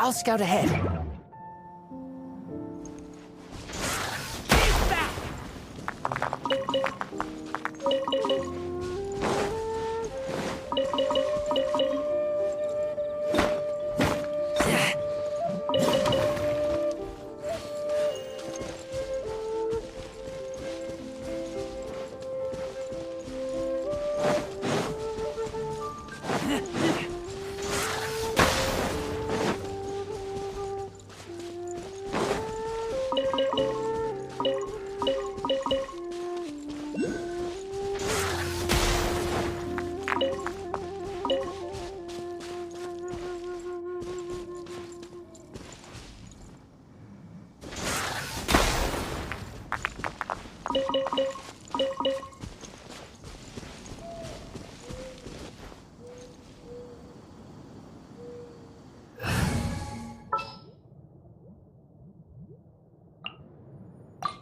I'll scout ahead.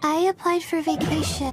I applied for vacation.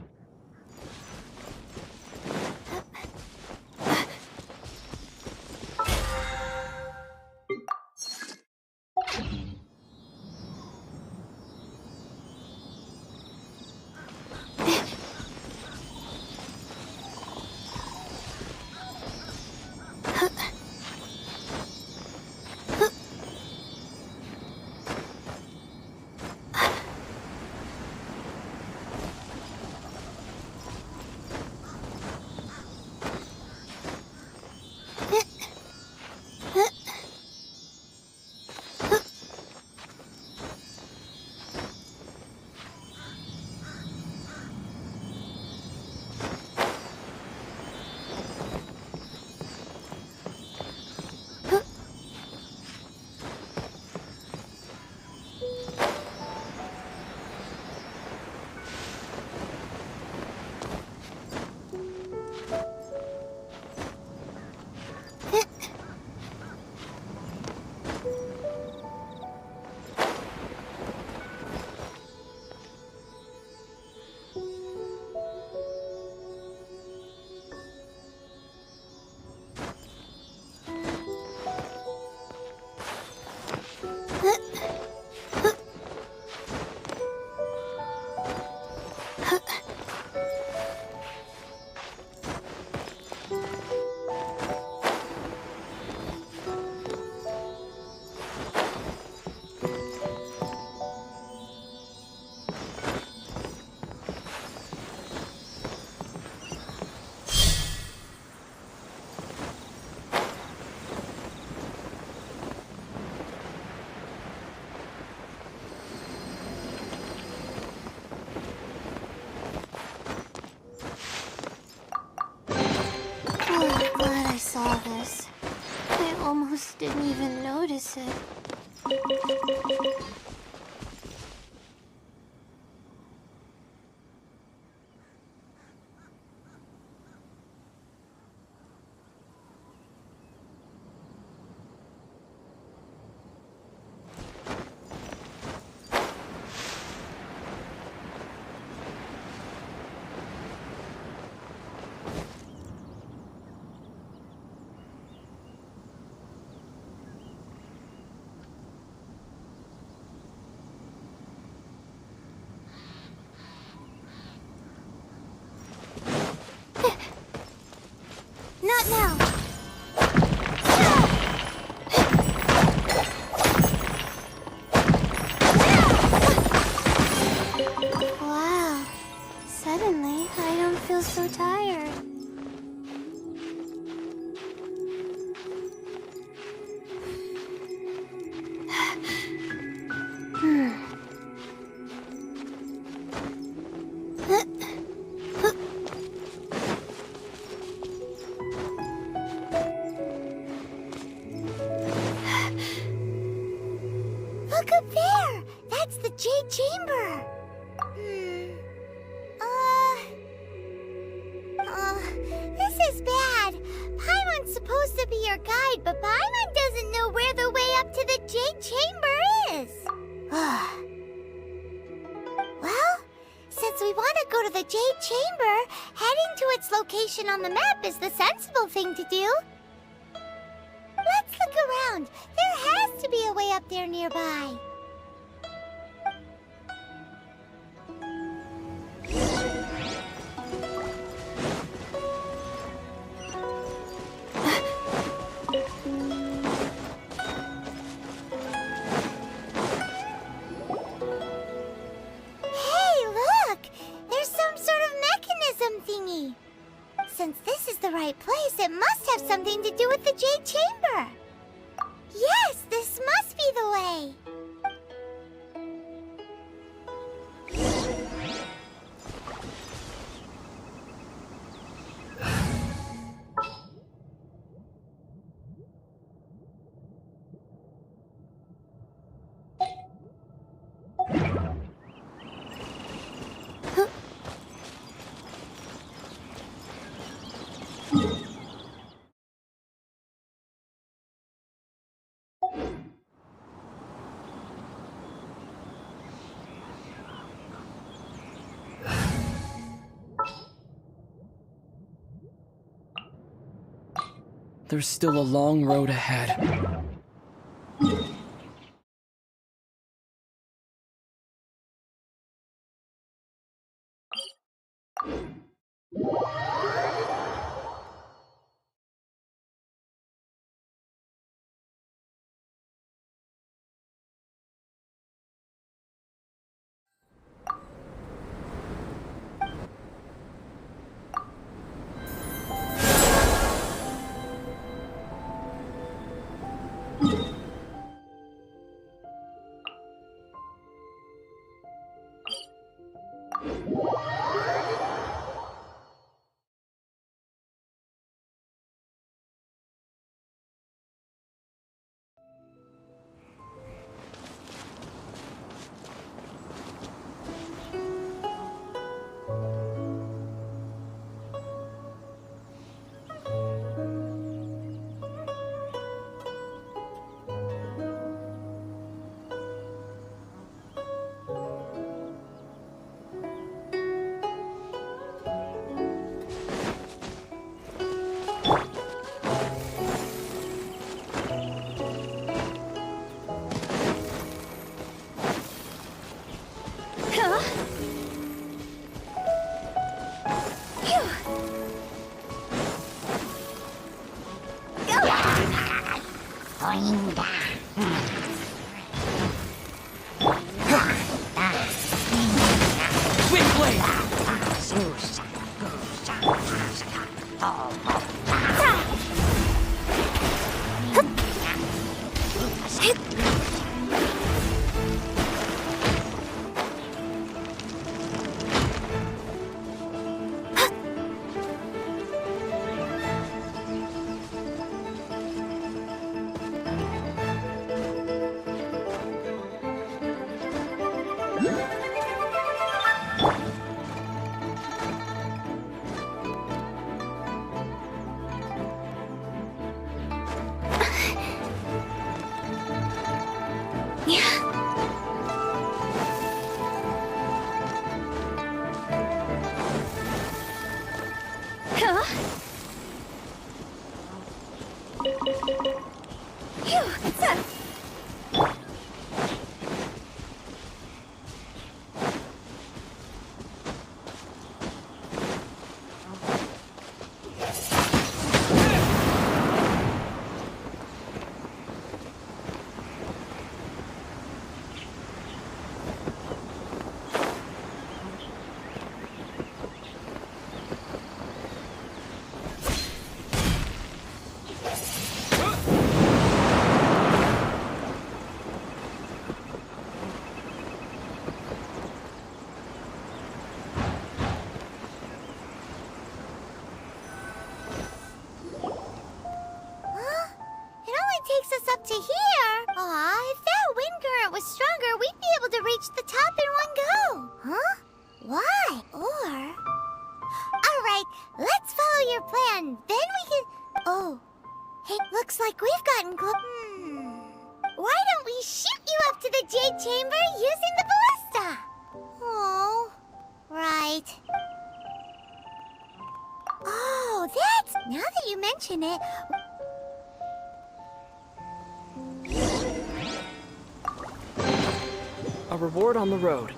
Glad I saw this. I almost didn't even notice it. up there! That's the Jade Chamber! This is bad. Paimon's supposed to be your guide, but Paimon doesn't know where the way up to the Jade Chamber is. Well, since we want to go to the Jade Chamber, heading to its location on the map is the sensible thing to do. Let's look around. There has to be a way up there nearby. Since this is the right place, it must have something to do with the Jade Chamber. Yes, this must be the way. There's still a long road ahead. To here? Aw, if that wind hammer was stronger, we'd be able to reach the top in one go. Huh? Why? Or... Alright, let's follow your plan. Then we can... Oh. Hey, looks like we've gotten close. Why don't we shoot you up to the Jade Chamber using the ballista? Oh, right. Oh, that's... Now that you mention it... A reward on the road.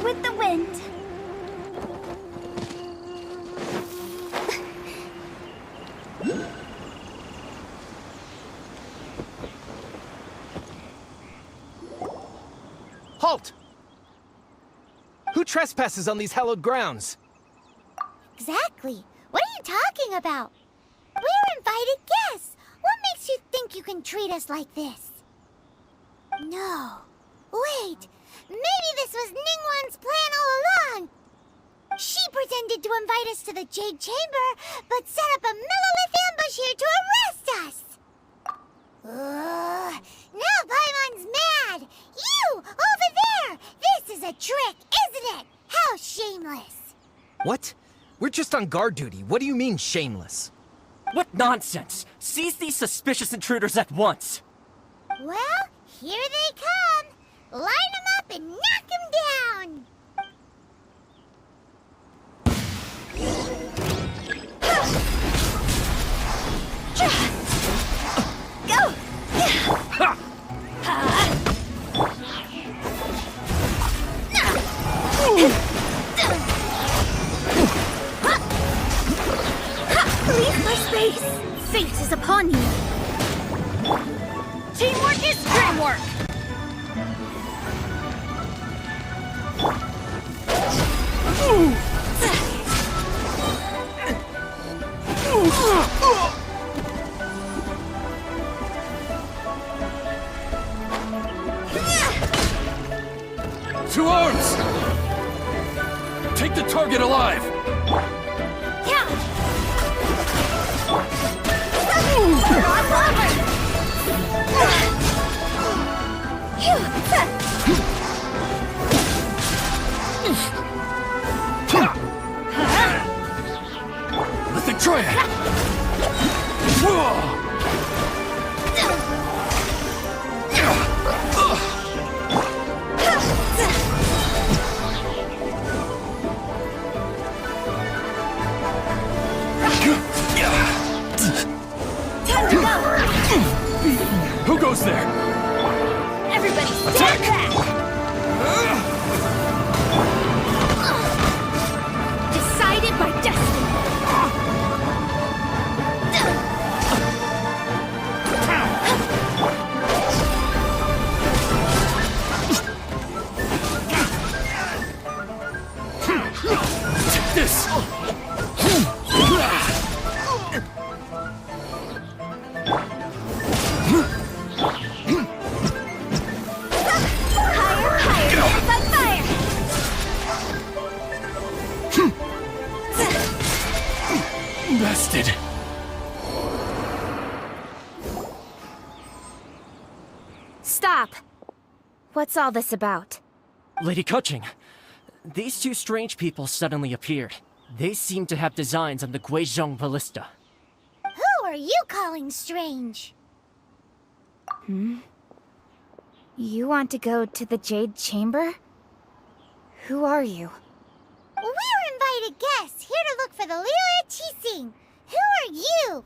With the wind. Halt! Who trespasses on these hallowed grounds? Exactly. What are you talking about? We're invited guests. What makes you think you can treat us like this? No. Wait. Maybe this was Ningguang's plan all along. She pretended to invite us to the Jade Chamber, but set up a Millilith ambush here to arrest us. Now Paimon's mad. You, over there. This is a trick, isn't it? How shameless. What? We're just on guard duty. What do you mean, shameless? What nonsense! Seize these suspicious intruders at once! Well, here they come. Line them up and knock them down. Go! Leave my space! Fate is upon you! Teamwork is dreamwork! To arms! Take the target alive! Lithic Triad! Who goes there? Everybody stand back! Decided by destiny! Take this! Bested. Stop! What's all this about? Lady Kuching, these two strange people suddenly appeared. They seem to have designs on the Guizhong ballista. Who are you calling strange? You want to go to the Jade Chamber? Who are you? We're invited guests, here to look for the Liu Qixing. Who are you?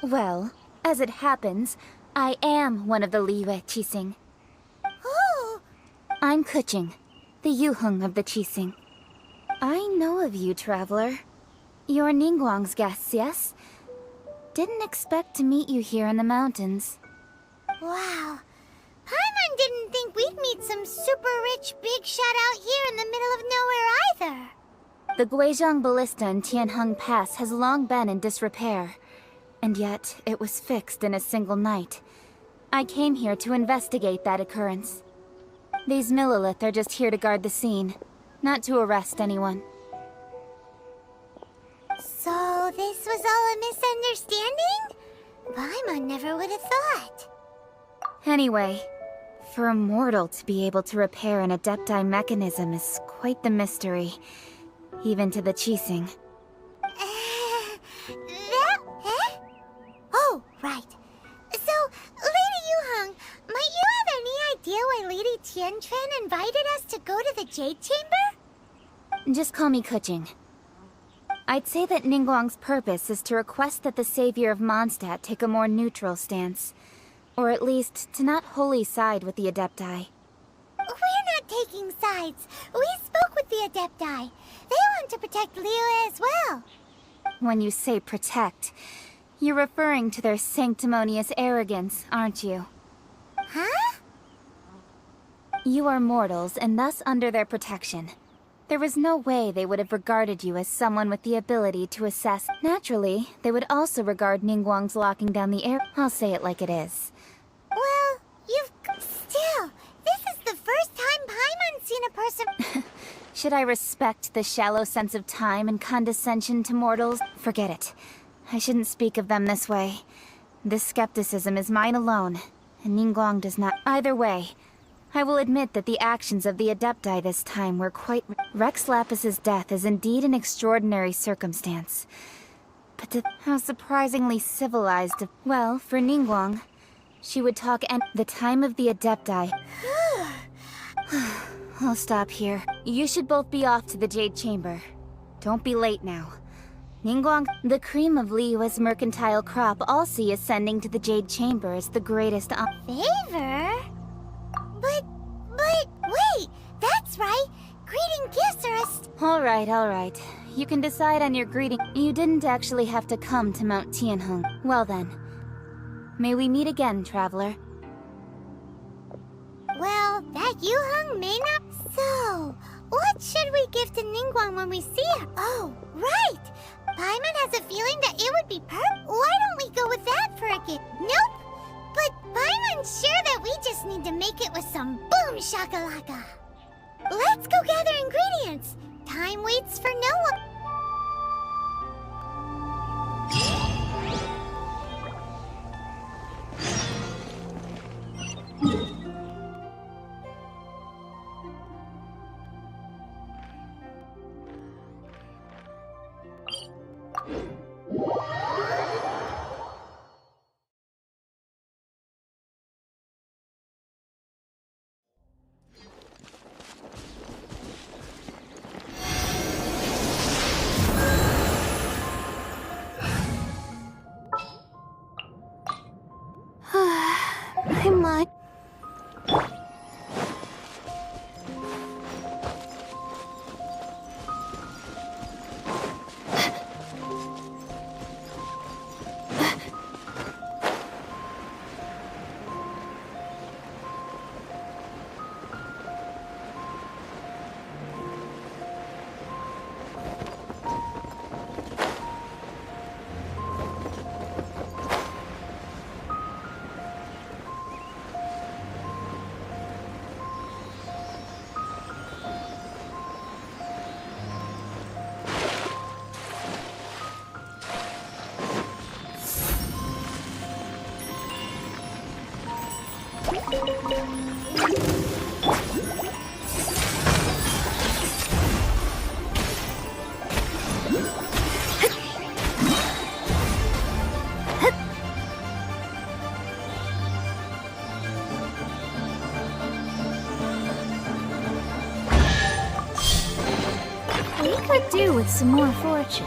Well, as it happens, I am one of the Liu Qixing. Oh, I'm Kuching, the Yuheng of the Qixing. I know of you, traveler. You're Ningguang's guests, yes? Didn't expect to meet you here in the mountains. Wow. Paimon didn't think we'd meet some super rich big shot out here in the middle of nowhere either. The Guizhong Ballista in Tianheng Pass has long been in disrepair, and yet it was fixed in a single night. I came here to investigate that occurrence. These Millilith are just here to guard the scene, not to arrest anyone. So this was all a misunderstanding? Paimon never would have thought. Anyway, for a mortal to be able to repair an Adepti mechanism is quite the mystery, even to the Qixing. Oh, right. So, Lady Yuheng, might you have any idea why Lady Tianquan invited us to go to the Jade Chamber? Just call me Kuching. I'd say that Ningguang's purpose is to request that the savior of Mondstadt take a more neutral stance. Or at least, to not wholly side with the Adepti. We're not taking sides. We spoke with the Adepti. They want to protect Liyue as well. When you say protect, you're referring to their sanctimonious arrogance, aren't you? Huh? You are mortals, and thus under their protection. There was no way they would have regarded you as someone with the ability to assess. Naturally, they would also regard Ningguang's locking down the air. I'll say it like it is. Well, still, this is the first time Paimon's seen a person. Should I respect the shallow sense of time and condescension to mortals? Forget it. I shouldn't speak of them this way. This skepticism is mine alone, and Ningguang does not. Either way, I will admit that the actions of the Adepti this time were quite... Rex Lapis's death is indeed an extraordinary circumstance. But how surprisingly civilized of... Well, for Ningguang, she would talk and... The time of the Adepti... I'll stop here. You should both be off to the Jade Chamber. Don't be late now. Ningguang, the cream of Liyue's mercantile crop all see ascending to the Jade Chamber as the greatest Favor? But, wait, that's right. Greeting gifts are Alright. You can decide on your greeting. You didn't actually have to come to Mount Tianheng. Well then. May we meet again, traveler. Well, that Yuheng may not... So, what should we give to Ningguang when we see her? Oh, right! Paimon has a feeling that it would be Why don't we go with that for a gift? Nope! But Paimon's sure that we just need to make it with some boom shakalaka. Let's go gather ingredients. Time waits for no one. I might. We could do with some more fortune.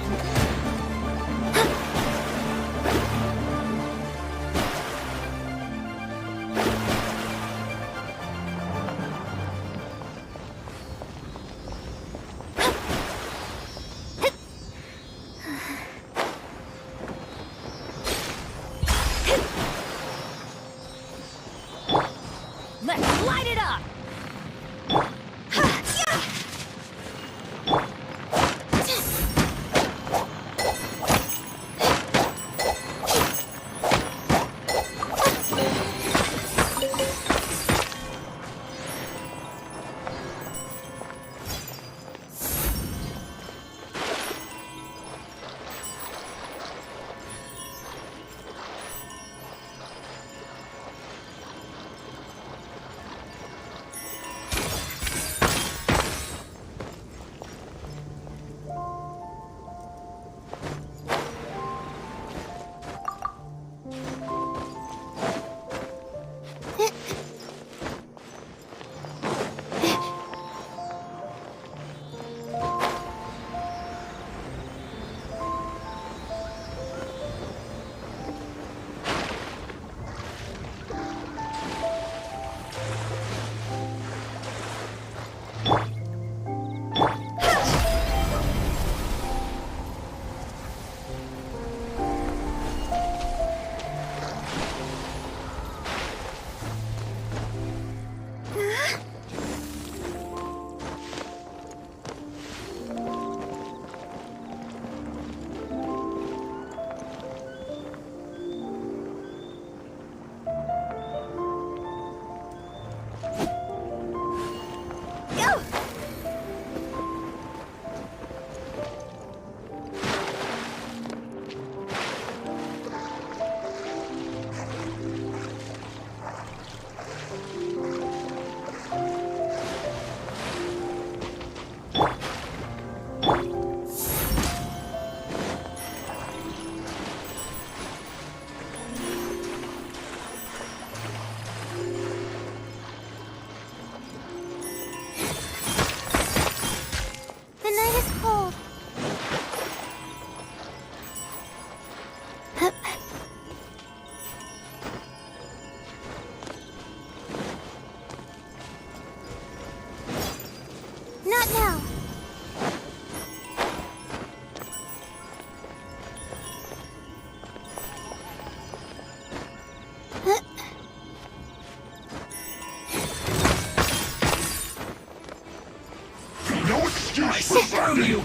through you!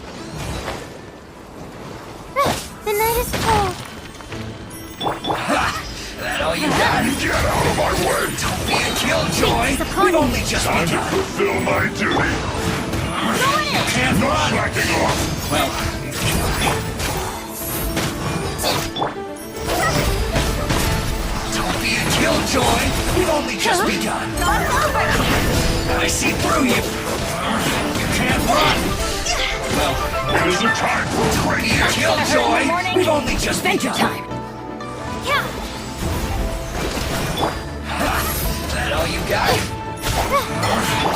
The night is cold. That all you got? Get out of my way! Don't be a killjoy! We've only just Time to begun! fulfill my duty! You can't No run! slacking off! Well... Don't be a killjoy! We've only just begun! I see through you! You can't run! Well... It isn't time for Don't be a killjoy! We've only just begun! Time. Yeah. That all you got?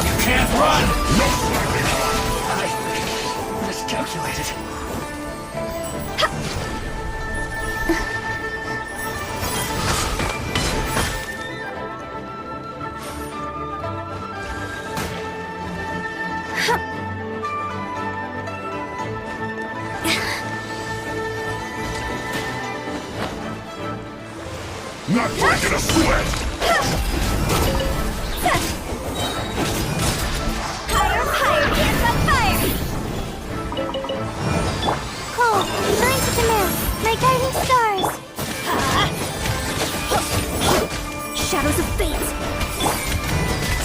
You can't run! no slacking off! I miscalculated. Not breaking a sweat! Higher, higher, dance on fire! Cold, signs of command, my guiding stars. Shadows of fate.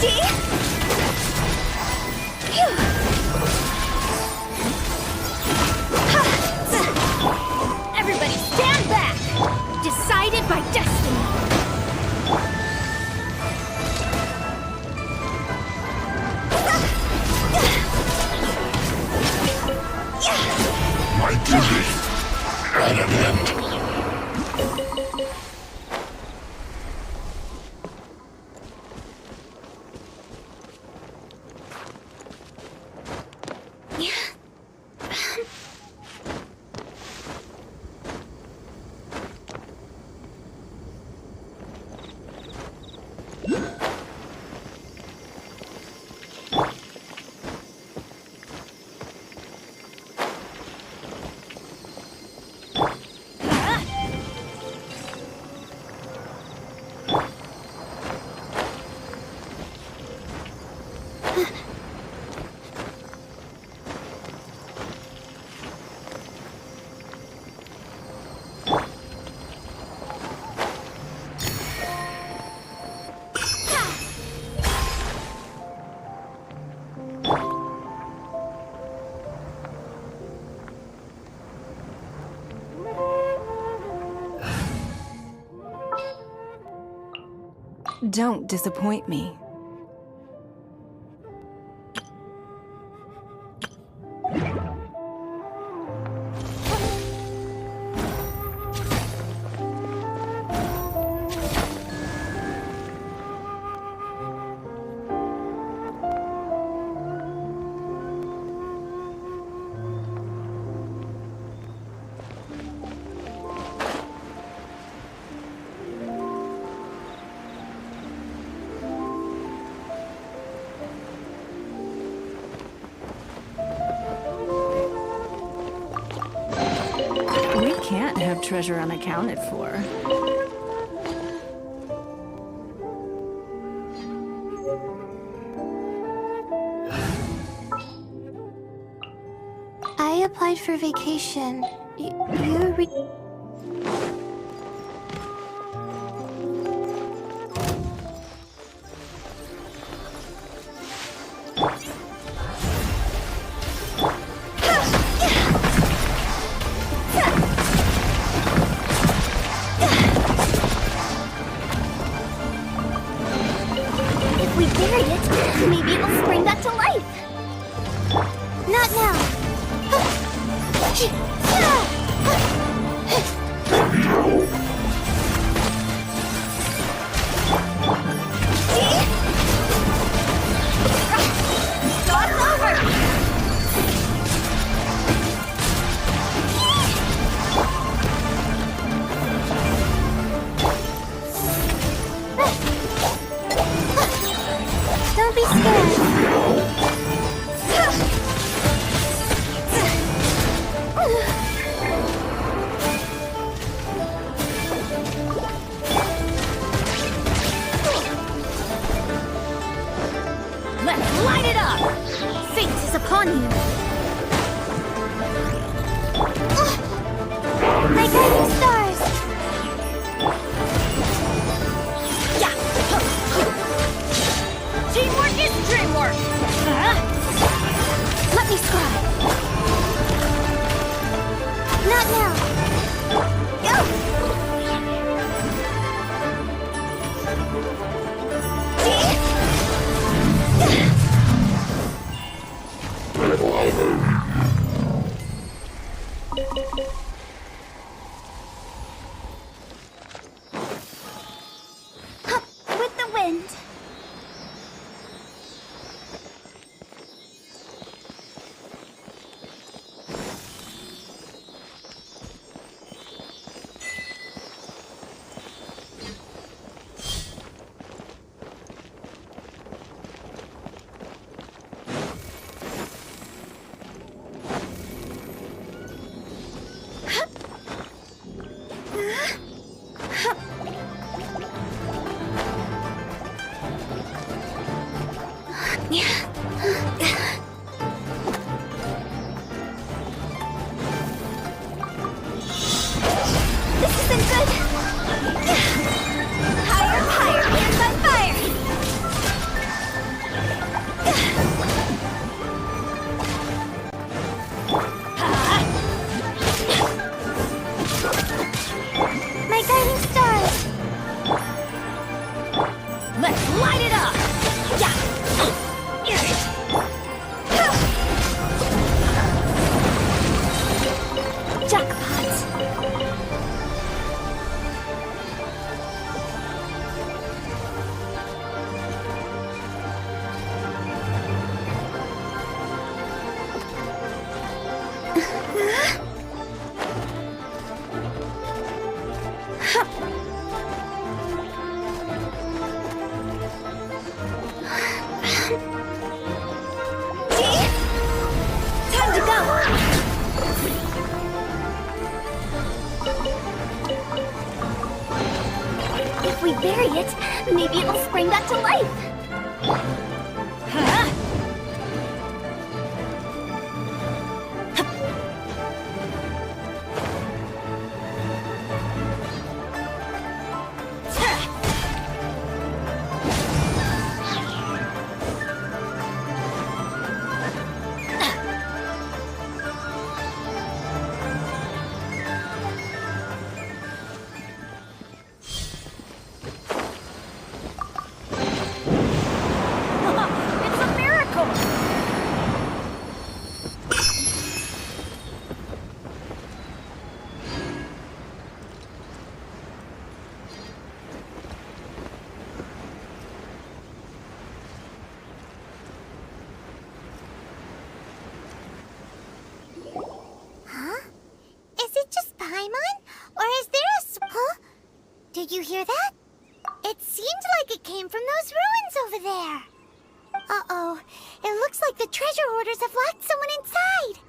See? Everybody stand back! Decided by destiny. My duty at an end. Don't disappoint me. We can't have treasure unaccounted for. I applied for vacation. If we bury it, maybe it'll spring back to life. Not now. Don't be scared. Not now. Go! With the wind. This isn't good. Higher, higher, hands on fire. My guiding stars. Let's light it up. Jackpot. Time to go! If we bury it, maybe it'll spring back to life. Huh? It's a miracle! Huh? Is it just Paimon? Or is there a huh? Did you hear that? It seemed like it came from those ruins over there. Uh-oh. It looks like the treasure hoarders have locked someone inside.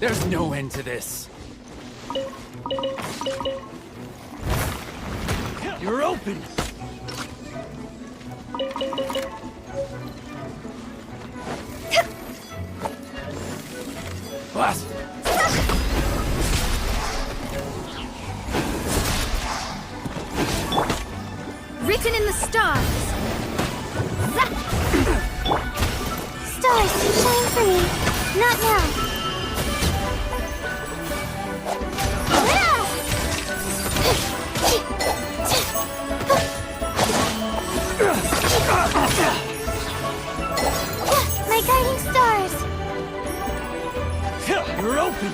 There's no end to this. You're open! Blast! Written in the stars. Stars, shine for me. You're open!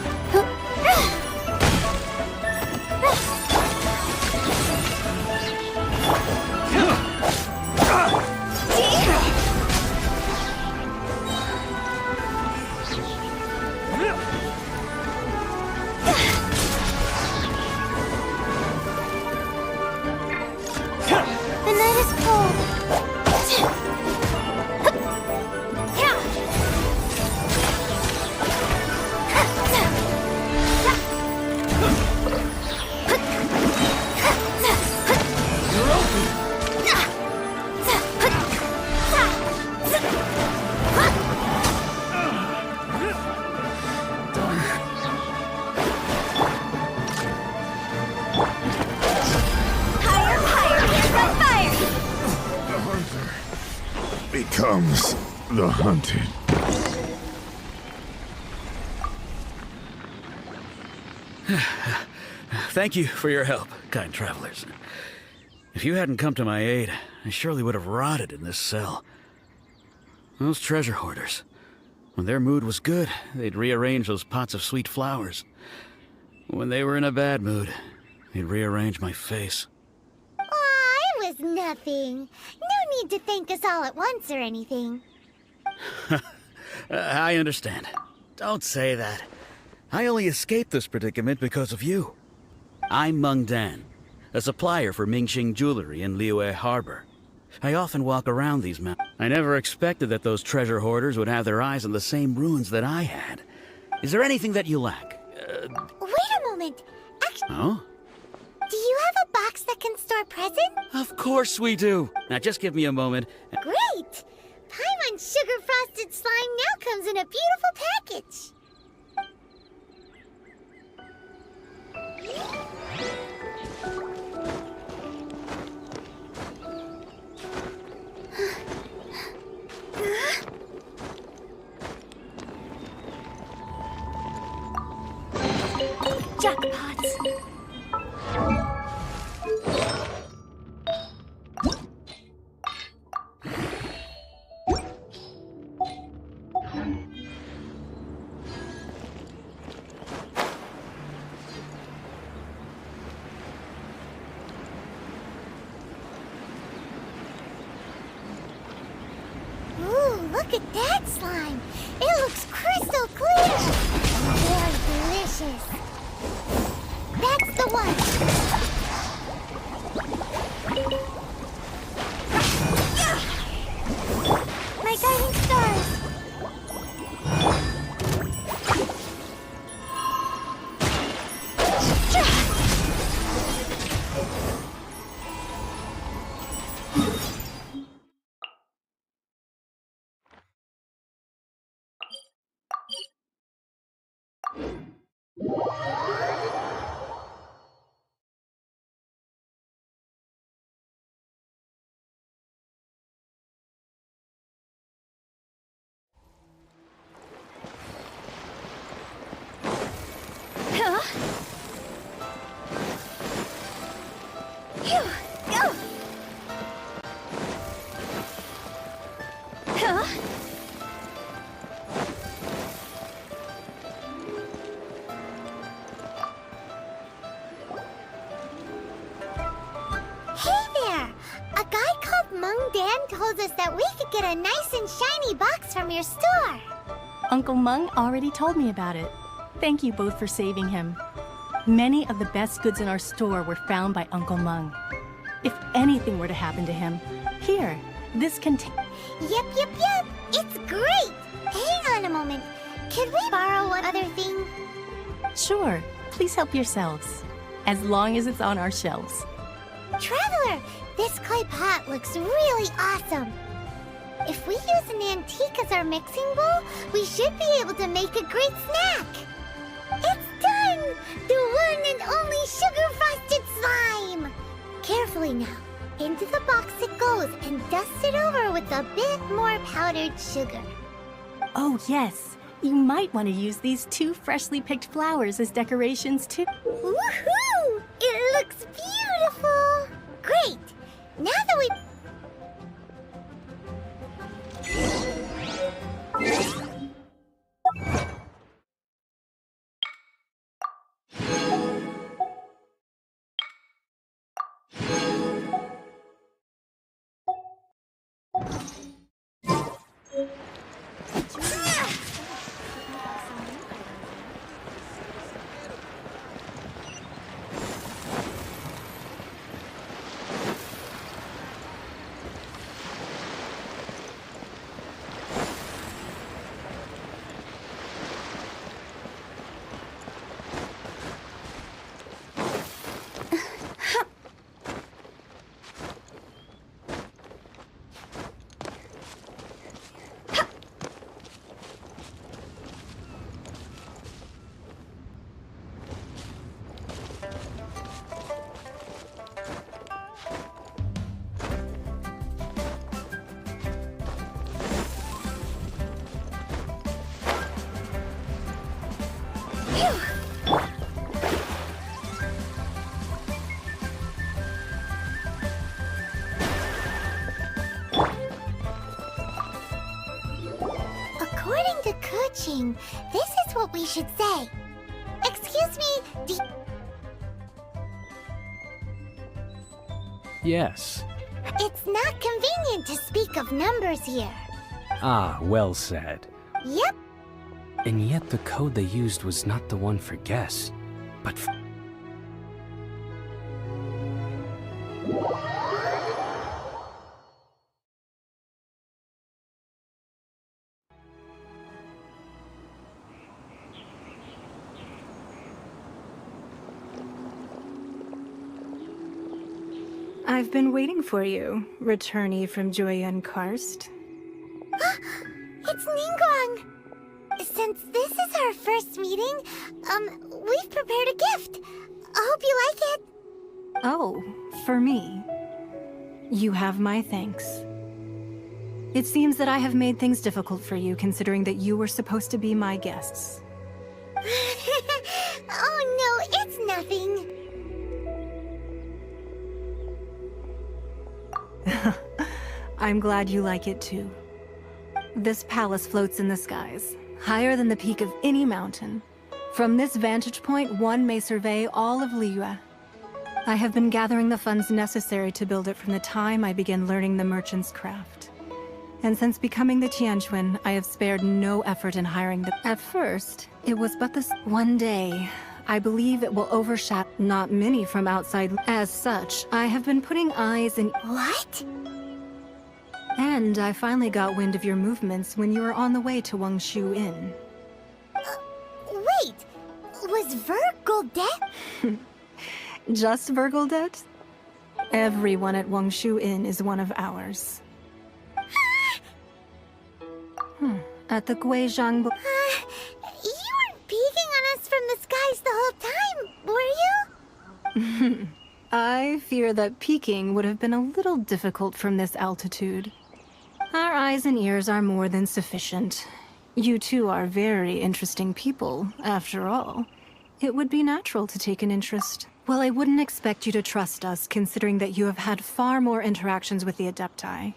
The night is cold. You're open! Higher, higher, here's the fire! The hunter becomes the hunted. Thank you for your help, kind travelers. If you hadn't come to my aid, I surely would have rotted in this cell. Those treasure hoarders. When their mood was good, they'd rearrange those pots of sweet flowers. When they were in a bad mood, they'd rearrange my face. Aw, it was nothing. No need to thank us all at once or anything. I understand. Don't say that. I only escaped this predicament because of you. I'm Meng Dan, a supplier for Mingxing Jewelry in Liyue Harbor. I often walk around these mountains. I never expected that those treasure hoarders would have their eyes on the same ruins that I had. Is there anything that you lack? Wait a moment. Oh? Do you have a box that can store presents? Of course we do. Now just give me a moment. Great! Paimon Sugar Frosted Slime now comes in a beautiful package. Jackpots. Ooh, look at that slime. It looks crystal clear. Very delicious. That's the one. My guiding stars. Hey there! A guy called Meng Dan told us that we could get a nice and shiny box from your store. Uncle Meng already told me about it. Thank you both for saving him. Many of the best goods in our store were found by Uncle Meng. If anything were to happen to him, here, this contains... Yep. It's great! Hang on a moment. Could we borrow one other thing? Sure, please help yourselves. As long as it's on our shelves. Traveler, this clay pot looks really awesome. If we use an antique as our mixing bowl, we should be able to make a great snack. It's done! The one and only sugar-frosted slime! Carefully now. Into the box it goes and dust it over with a bit more powdered sugar. Oh yes, you might want to use these 2 freshly picked flowers as decorations too. Woohoo! It looks beautiful! Great! Now that we... According to Kuching, this is what we should say. Excuse me, Yes. it's not convenient to speak of numbers here. Ah, well said. Yep, And yet the code they used was not the one for guests, but for... I've been waiting for you, returnee from Joyun Karst. it's Ningguang. Since this is our first meeting, we've prepared a gift. I hope you like it. Oh, for me. You have my thanks. It seems that I have made things difficult for you, considering that you were supposed to be my guests. Oh no, it's nothing. I'm glad you like it too. This palace floats in the skies, higher than the peak of any mountain. From this vantage point, one may survey all of Liyue. I have been gathering the funds necessary to build it from the time I began learning the merchant's craft. And since becoming the Tianquan, I have spared no effort in hiring the... At first, it was but this one day. I believe it will overshadow not many from outside. As such, I have been putting eyes in... What? And I finally got wind of your movements when you were on the way to Wangshu Inn. Wait, was Virgil dead? Just Virgildet? Everyone at Wangshu Inn is one of ours. At the Guizhang... You weren't peeking on us from the skies the whole time, were you? I fear that peeking would have been a little difficult from this altitude. Our eyes and ears are more than sufficient. You two are very interesting people, after all. It would be natural to take an interest. Well, I wouldn't expect you to trust us, considering that you have had far more interactions with the Adepti.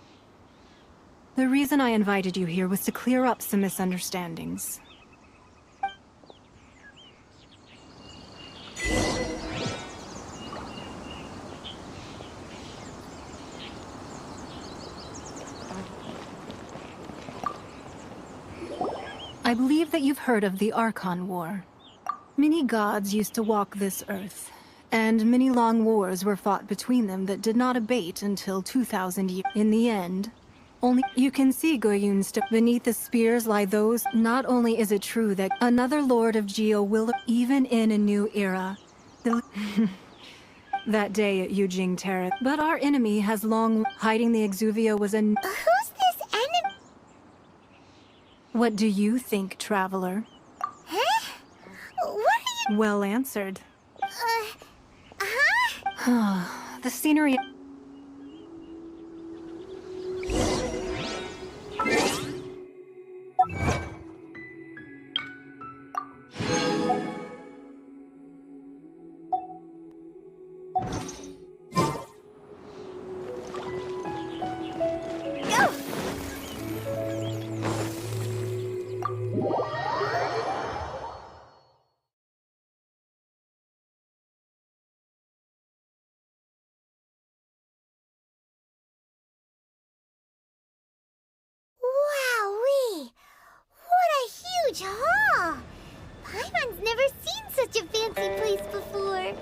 The reason I invited you here was to clear up some misunderstandings. I believe that you've heard of the Archon War. Many gods used to walk this earth, and many long wars were fought between them that did not abate until 2,000 years. In the end, only you can see Goyun's beneath the spears lie those. Not only is it true that another Lord of Geo will, even in a new era, that day at Yujing Terrace, but our enemy has long hiding the Exuvia was a... Who's this enemy? What do you think, traveler? Huh? What are you... Well answered. Huh? The scenery... Cha! Paimon's never seen such a fancy place before.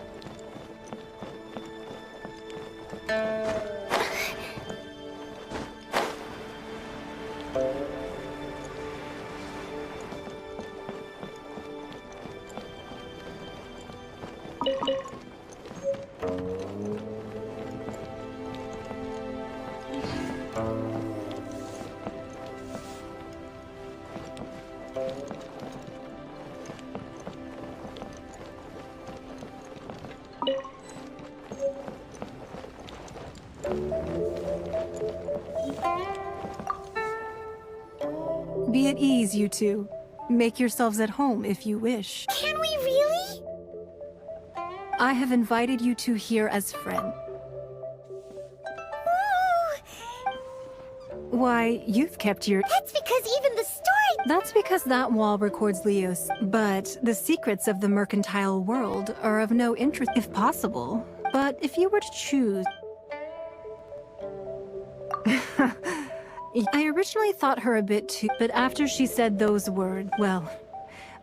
Be at ease, you two. Make yourselves at home if you wish. Can we really? I have invited you two here as friends. Why, you've kept your... That's because even the story... That's because that wall records Leo's. But the secrets of the mercantile world are of no interest, if possible. But if you were to choose... I originally thought her a bit too... But after she said those words, well...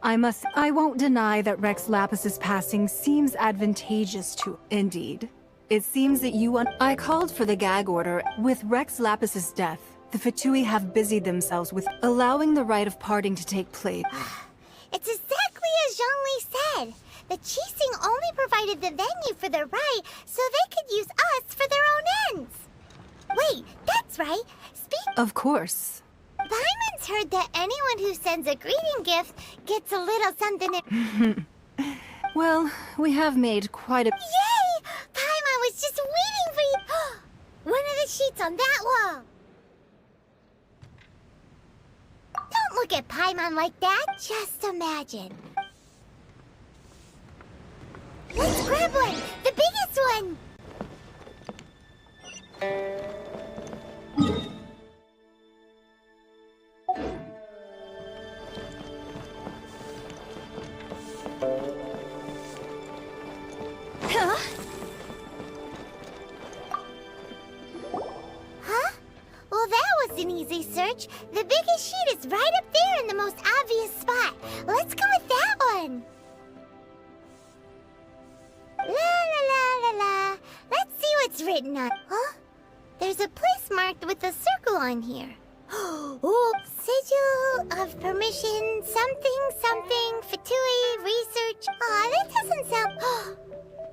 I won't deny that Rex Lapis's passing seems advantageous to... Indeed. It seems that I called for the gag order. With Rex Lapis's death, the Fatui have busied themselves with allowing the rite of parting to take place. It's exactly as Zhongli said. The Qixing only provided the venue for the rite so they could use us for their own ends. Wait, that's right. Of course. Paimon's heard that anyone who sends a greeting gift gets a little something. Well, we have made quite a... Yay! Paimon was just waiting for you. One of the sheets on that wall. Don't look at Paimon like that. Just imagine. Let's grab one. The biggest one. Well, that was an easy search. The biggest sheet is right up there in the most obvious spot. Let's go with that one. La la la la la. Let's see what's written on. Huh? There's a place marked with a circle on here. Oh, sigil of permission, something, Fatui, research. Aw, that doesn't sound...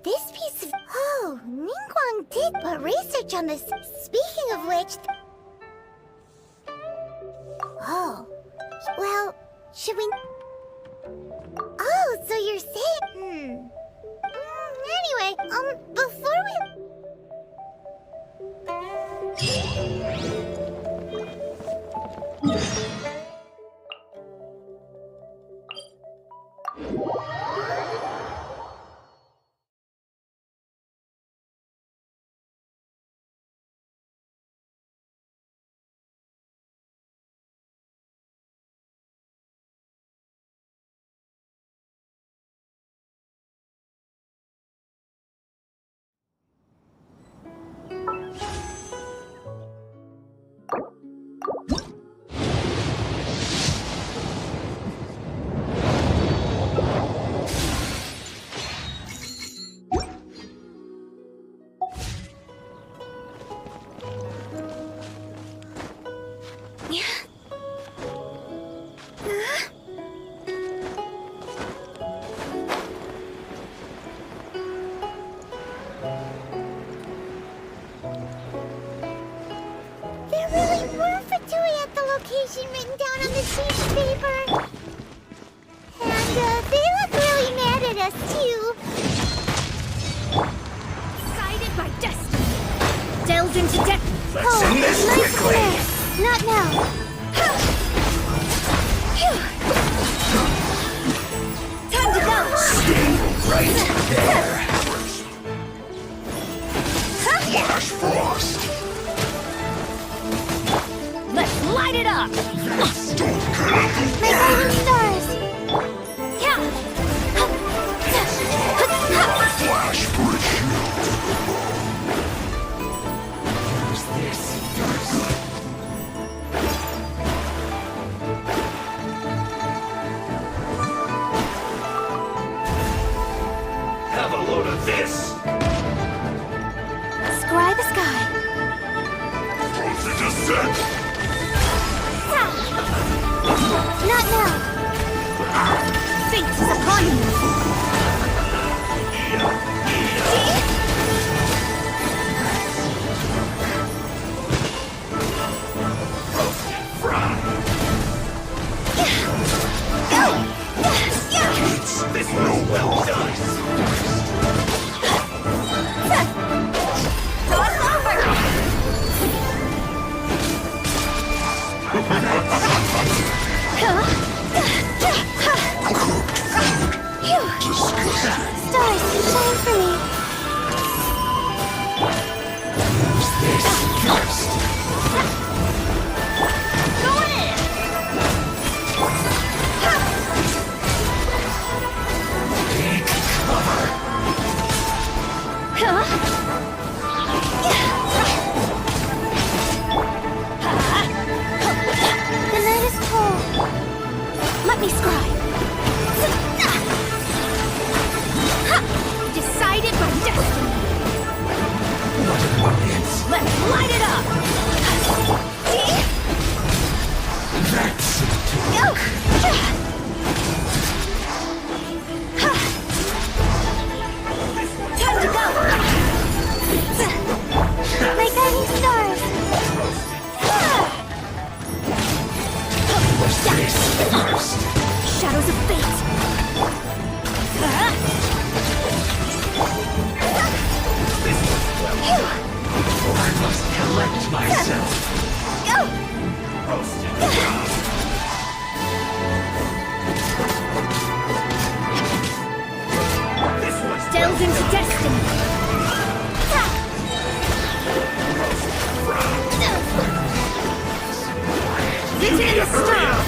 This piece of... Oh, Ningguang did put research on this. Speaking of which... Oh, well, should we... Oh, so you're saying... Anyway, before we... Written down on this piece of paper. And, they look really mad at us, too. Guided by destiny. Delved into death. Let's end this quickly. Not now. Time to go. Stay right there. Flash frost. Let's light it up! Don't get out. My golden stars! Yeah! Flash bridge. Who's this? This was well done! Stars, shine for me. The night is cold. Let me scry. Decided by destiny. Let's light it up. Time to go. My guiding stars. Shadows of fate. I must collect myself. Delve into destiny. Into the stars.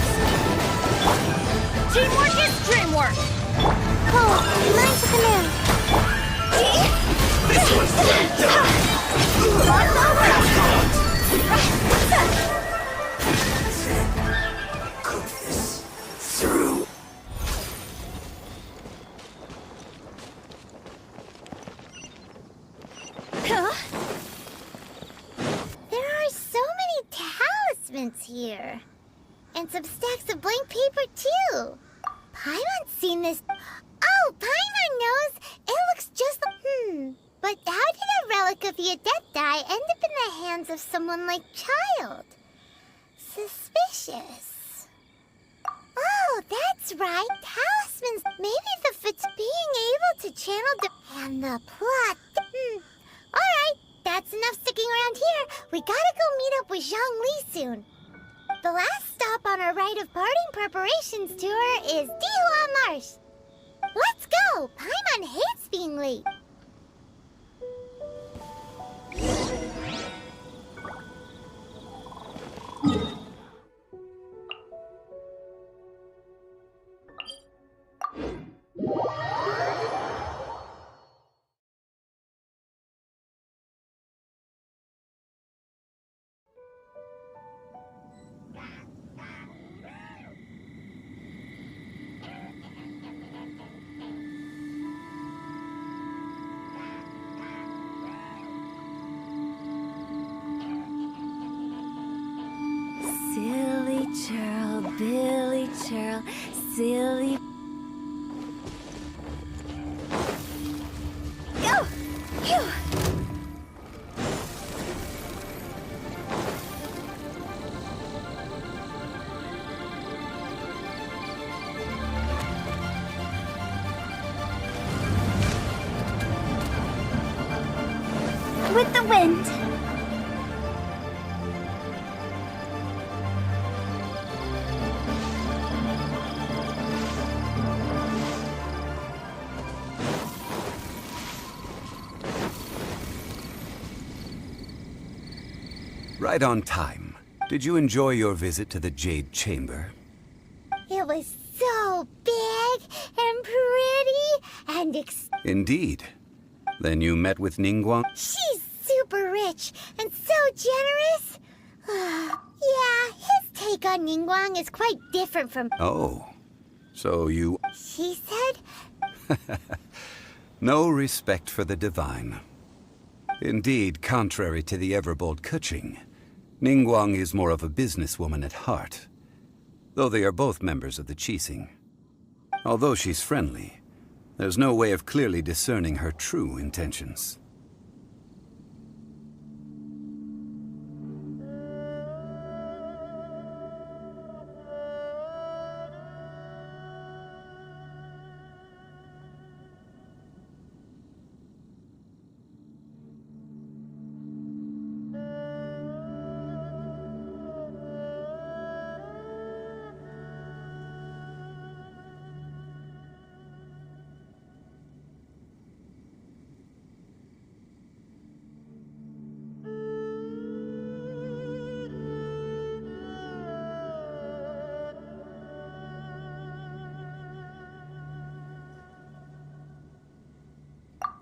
Teamwork is dreamwork. Cool. Mine to the moon. This was well done! Goodness. Through. There are so many talismans here. And some stacks of blank paper, too. Paimon's seen this. Oh, Paimon knows. It looks just like... But how did a relic of your death die end up in the hands of someone like Child? Suspicious. Oh, that's right. Talismans. Maybe the fit's being able to channel and the plot. Alright, that's enough sticking around here. We gotta go meet up with Zhang Li soon. The last stop on our rite of parting preparations tour is Dihua Marsh. Let's go! Paimon hates being late. Silly churl, Billy churl, silly. Go! Phew! With the wind. Right on time. Did you enjoy your visit to the Jade Chamber? It was so big and pretty and Indeed. Then you met with Ningguang? She's super rich and so generous. Yeah, his take on Ningguang is quite different from... Oh. So you... She said... No respect for the divine. Indeed, contrary to the ever-bold Keqing, Ningguang is more of a businesswoman at heart, though they are both members of the Qixing. Although she's friendly, there's no way of clearly discerning her true intentions.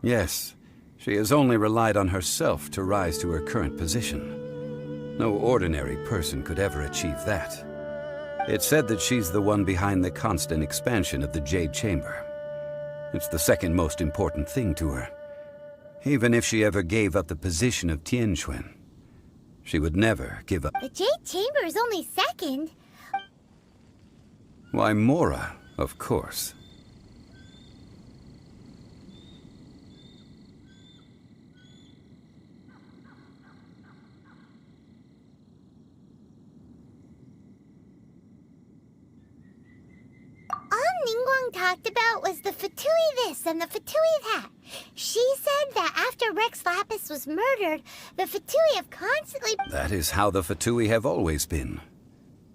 Yes, she has only relied on herself to rise to her current position. No ordinary person could ever achieve that. It's said that she's the one behind the constant expansion of the Jade Chamber. It's the second most important thing to her. Even if she ever gave up the position of Tianquan, she would never give up. The Jade Chamber is only second. Why, Mora, of course. All Ningguang talked about was the Fatui this and the Fatui that. She said that after Rex Lapis was murdered, the Fatui have constantly... That is how the Fatui have always been.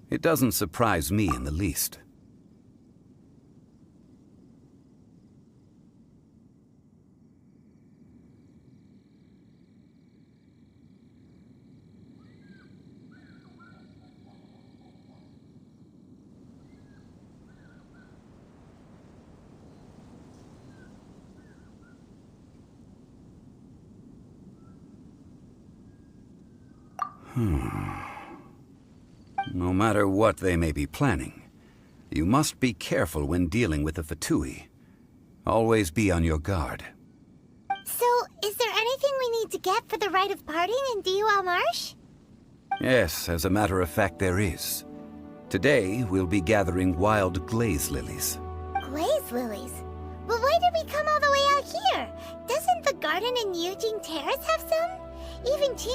It doesn't surprise me in the least. No matter what they may be planning, you must be careful when dealing with the Fatui. Always be on your guard. So, is there anything we need to get for the rite of parting in Diwa Marsh? Yes, as a matter of fact, there is. Today, we'll be gathering wild glaze lilies. Glaze lilies? But why did we come all the way out here? Doesn't the garden in Yujing Terrace have some? Even Ting